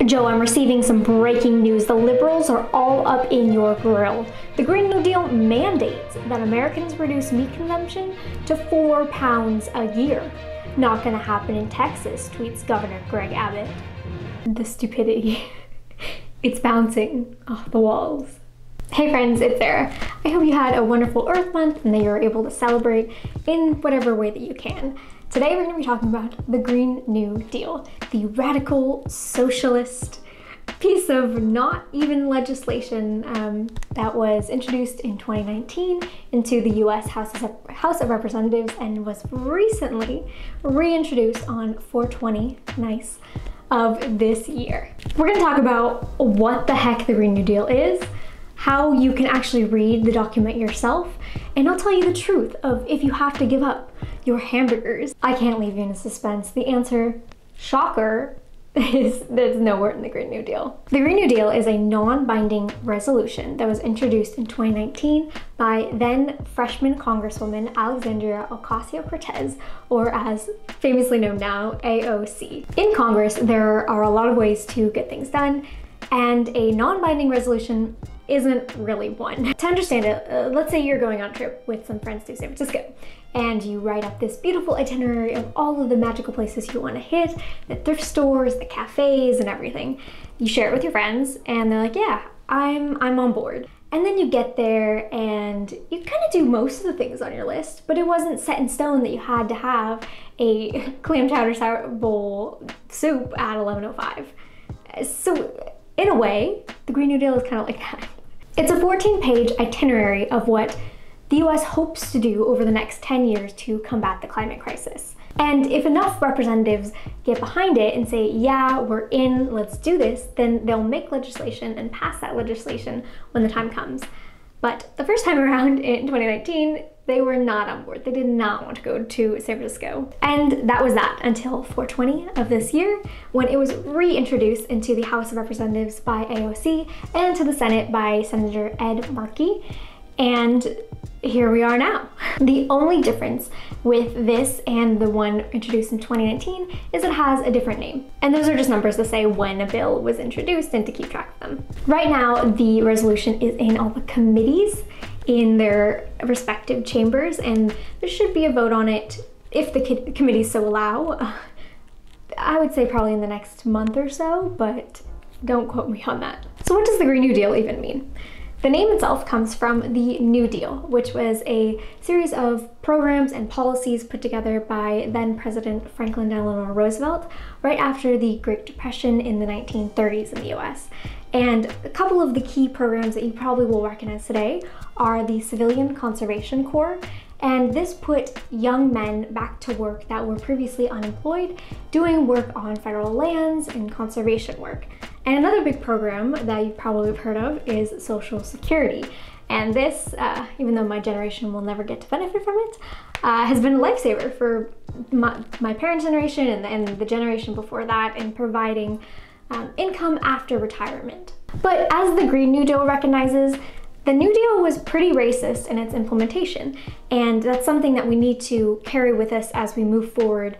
Joe, I'm receiving some breaking news. The Liberals are all up in your grill. The Green New Deal mandates that Americans reduce meat consumption to 4 pounds a year. Not gonna happen in Texas, tweets Governor Greg Abbott. The stupidity. It's bouncing off the walls. Hey friends, it's Sarah. I hope you had a wonderful Earth Month and that you're able to celebrate in whatever way that you can. Today we're going to be talking about the Green New Deal, the radical socialist piece of not even legislation that was introduced in 2019 into the US House of Representatives and was recently reintroduced on 4/20, nice, of this year. We're going to talk about what the heck the Green New Deal is, how you can actually read the document yourself, and I'll tell you the truth of if you have to give up your hamburgers. I can't leave you in suspense. The answer, shocker, is there's nowhere in the Green New Deal. The Green New Deal is a non-binding resolution that was introduced in 2019 by then freshman Congresswoman Alexandria Ocasio-Cortez, or as famously known now, AOC. In Congress, there are a lot of ways to get things done, and a non-binding resolution isn't really one. To understand it, let's say you're going on a trip with some friends to San Francisco, and you write up this beautiful itinerary of all of the magical places you want to hit, the thrift stores, the cafes, and everything. You share it with your friends, and they're like, yeah, I'm on board. And then you get there, and you kind of do most of the things on your list, but it wasn't set in stone that you had to have a clam chowder sour bowl soup at 11:05. So in a way, the Green New Deal is kind of like that. It's a 14-page itinerary of what the US hopes to do over the next 10 years to combat the climate crisis. And if enough representatives get behind it and say, yeah, we're in, let's do this, then they'll make legislation and pass that legislation when the time comes. But the first time around in 2019, they were not on board. They did not want to go to San Francisco. And that was that until 4/20 of this year, when it was reintroduced into the House of Representatives by AOC and to the Senate by Senator Ed Markey. And here we are now. The only difference with this and the one introduced in 2019 is it has a different name. And those are just numbers to say when a bill was introduced and to keep track of them. Right now, the resolution is in all the committees in their respective chambers, and there should be a vote on it if the committees so allow. I would say probably in the next month or so, but don't quote me on that. So what does the Green New Deal even mean? The name itself comes from the New Deal, which was a series of programs and policies put together by then President Franklin Delano Roosevelt right after the Great Depression in the 1930s in the US. And a couple of the key programs that you probably will recognize today are the Civilian Conservation Corps, and this put young men back to work that were previously unemployed, doing work on federal lands and conservation work. And another big program that you probably have heard of is Social Security. And this, even though my generation will never get to benefit from it, has been a lifesaver for my parents' generation and the generation before that in providing income after retirement. But as the Green New Deal recognizes, the New Deal was pretty racist in its implementation, and that's something that we need to carry with us as we move forward,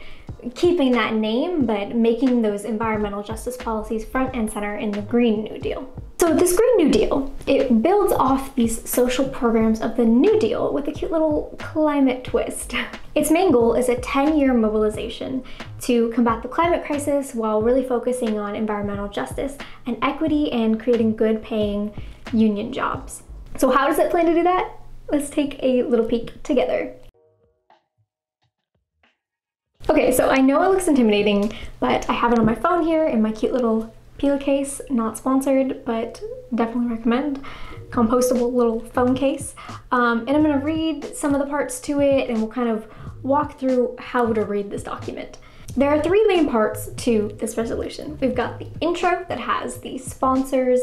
keeping that name, but making those environmental justice policies front and center in the Green New Deal. So this Green New Deal, it builds off these social programs of the New Deal with a cute little climate twist. Its main goal is a 10-year mobilization to combat the climate crisis while really focusing on environmental justice and equity and creating good paying union jobs. So how does it plan to do that? Let's take a little peek together. Okay, so I know it looks intimidating, but I have it on my phone here in my cute little peel case, not sponsored, but definitely recommend. Compostable little phone case. And I'm gonna read some of the parts to it and we'll kind of walk through how to read this document. There are 3 main parts to this resolution. We've got the intro that has the sponsors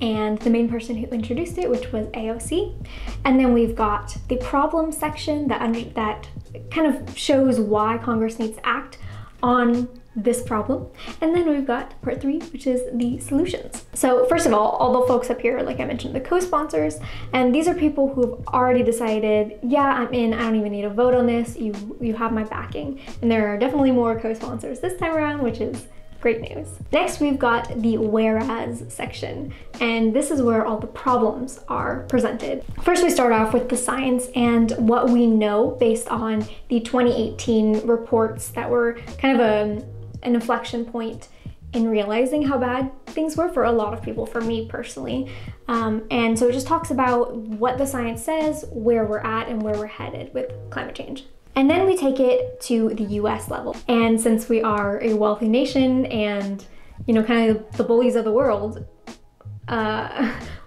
and the main person who introduced it, which was AOC. And then we've got the problem section that kind of shows why Congress needs to act on this problem. And then we've got part 3, which is the solutions. So first of all the folks up here, like I mentioned, the co-sponsors, and these are people who have already decided, yeah, I'm in, I don't even need a vote on this, you have my backing. And there are definitely more co-sponsors this time around, which is Great news. Next, we've got the whereas section, and this is where all the problems are presented. First, we start off with the science and what we know based on the 2018 reports that were kind of an inflection point in realizing how bad things were for a lot of people, for me personally. And so it just talks about what the science says, where we're at, and where we're headed with climate change. And then we take it to the US level. And since we are a wealthy nation and, you know, kind of the bullies of the world,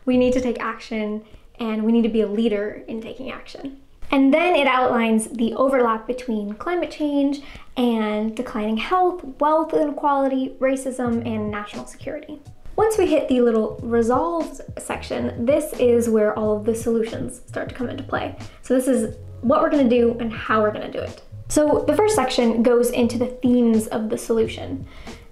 we need to take action, and we need to be a leader in taking action. And then it outlines the overlap between climate change and declining health, wealth inequality, racism, and national security. Once we hit the little resolved section, this is where all of the solutions start to come into play. So this is what we're gonna do and how we're gonna do it. So the first section goes into the themes of the solution.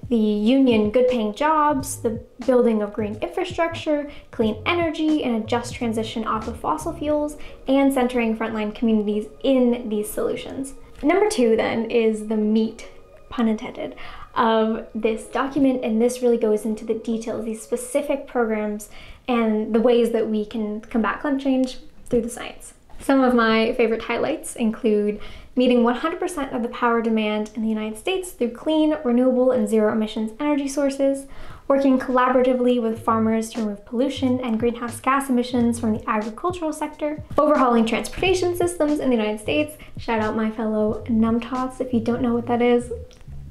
The union good paying jobs, the building of green infrastructure, clean energy, and a just transition off of fossil fuels, and centering frontline communities in these solutions. Number 2 then is the meat, pun intended, of this document, and this really goes into the details, these specific programs, and the ways that we can combat climate change through the science. Some of my favorite highlights include meeting 100% of the power demand in the United States through clean, renewable, and zero emissions energy sources, working collaboratively with farmers to remove pollution and greenhouse gas emissions from the agricultural sector, overhauling transportation systems in the United States. Shout out my fellow numbtots. If you don't know what that is,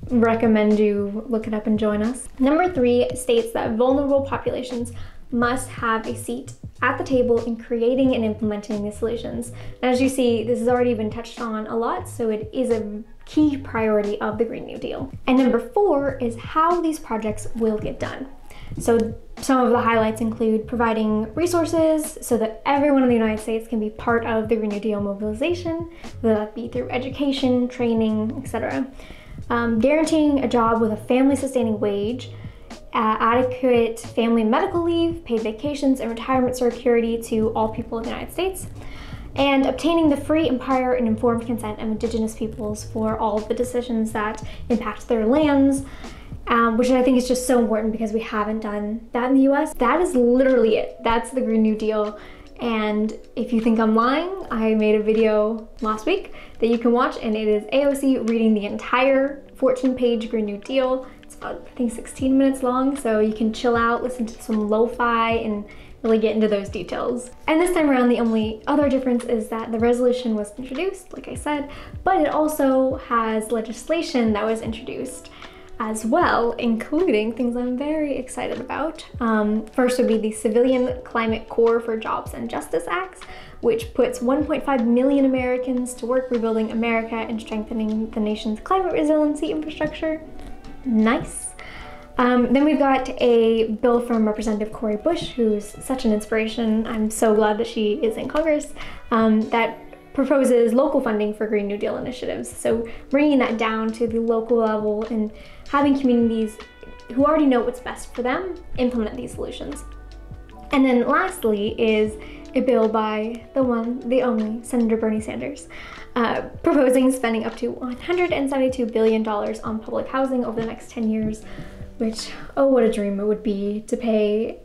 recommend you look it up and join us. Number 3 states that vulnerable populations must have a seat at the table in creating and implementing these solutions. And as you see, this has already been touched on a lot, so it is a key priority of the Green New Deal. And number 4 is how these projects will get done. So some of the highlights include providing resources so that everyone in the United States can be part of the Green New Deal mobilization, whether that be through education, training, etc. Guaranteeing a job with a family-sustaining wage, adequate family and medical leave, paid vacations, and retirement security to all people in the United States, and obtaining the free and prior and informed consent of Indigenous peoples for all of the decisions that impact their lands, which I think is just so important because we haven't done that in the US. That is literally it. That's the Green New Deal. And if you think I'm lying, I made a video last week that you can watch, and it is AOC reading the entire 14-page Green New Deal. It's about, I think, 16 minutes long, so you can chill out, listen to some lo-fi, and really get into those details. And this time around, the only other difference is that the resolution was introduced, like I said, but it also has legislation that was introduced as well, including things I'm very excited about. First would be the Civilian Climate Corps for Jobs and Justice Act, which puts 1.5 million Americans to work rebuilding America and strengthening the nation's climate resiliency infrastructure. Nice. Then we've got a bill from Representative Cori Bush, who's such an inspiration. I'm so glad that she is in Congress, that proposes local funding for Green New Deal initiatives. So bringing that down to the local level and having communities who already know what's best for them implement these solutions. And then lastly is a bill by the one, the only, Senator Bernie Sanders, proposing spending up to $172 billion on public housing over the next 10 years, which, oh, what a dream it would be to pay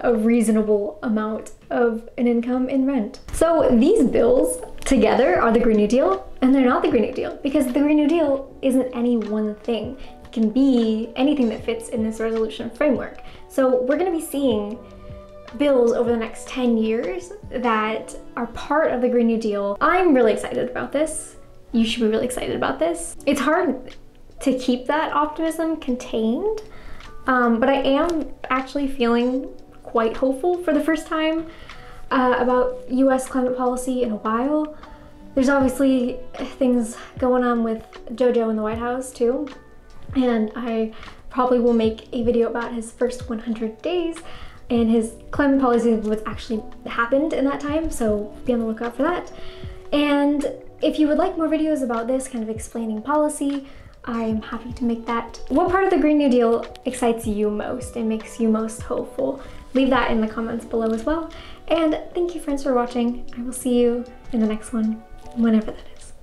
a reasonable amount of an income in rent. So these bills together are the Green New Deal, and they're not the Green New Deal, because the Green New Deal isn't any one thing. It can be anything that fits in this resolution framework. So we're gonna be seeing bills over the next 10 years that are part of the Green New Deal. I'm really excited about this. You should be really excited about this. It's hard to keep that optimism contained, but I am actually feeling quite hopeful for the first time about US climate policy in a while. There's obviously things going on with JoJo in the White House too, and I probably will make a video about his first 100 days and his climate policy of what's actually happened in that time, so be on the lookout for that. And if you would like more videos about this, kind of explaining policy, I am happy to make that. What part of the Green New Deal excites you most and makes you most hopeful? Leave that in the comments below as well. And thank you friends for watching. I will see you in the next one, whenever that is.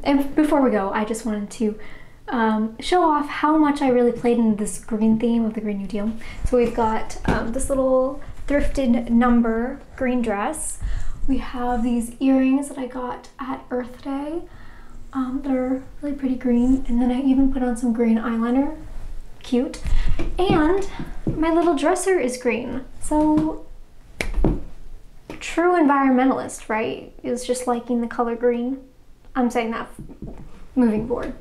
And before we go, I just wanted to show off how much I really played in this green theme of the Green New Deal. So we've got this little thrifted number green dress. We have these earrings that I got at Earth Day that are really pretty green. And then I even put on some green eyeliner. Cute. And my little dresser is green. So true environmentalist, right? Is just liking the color green. I'm saying that moving forward.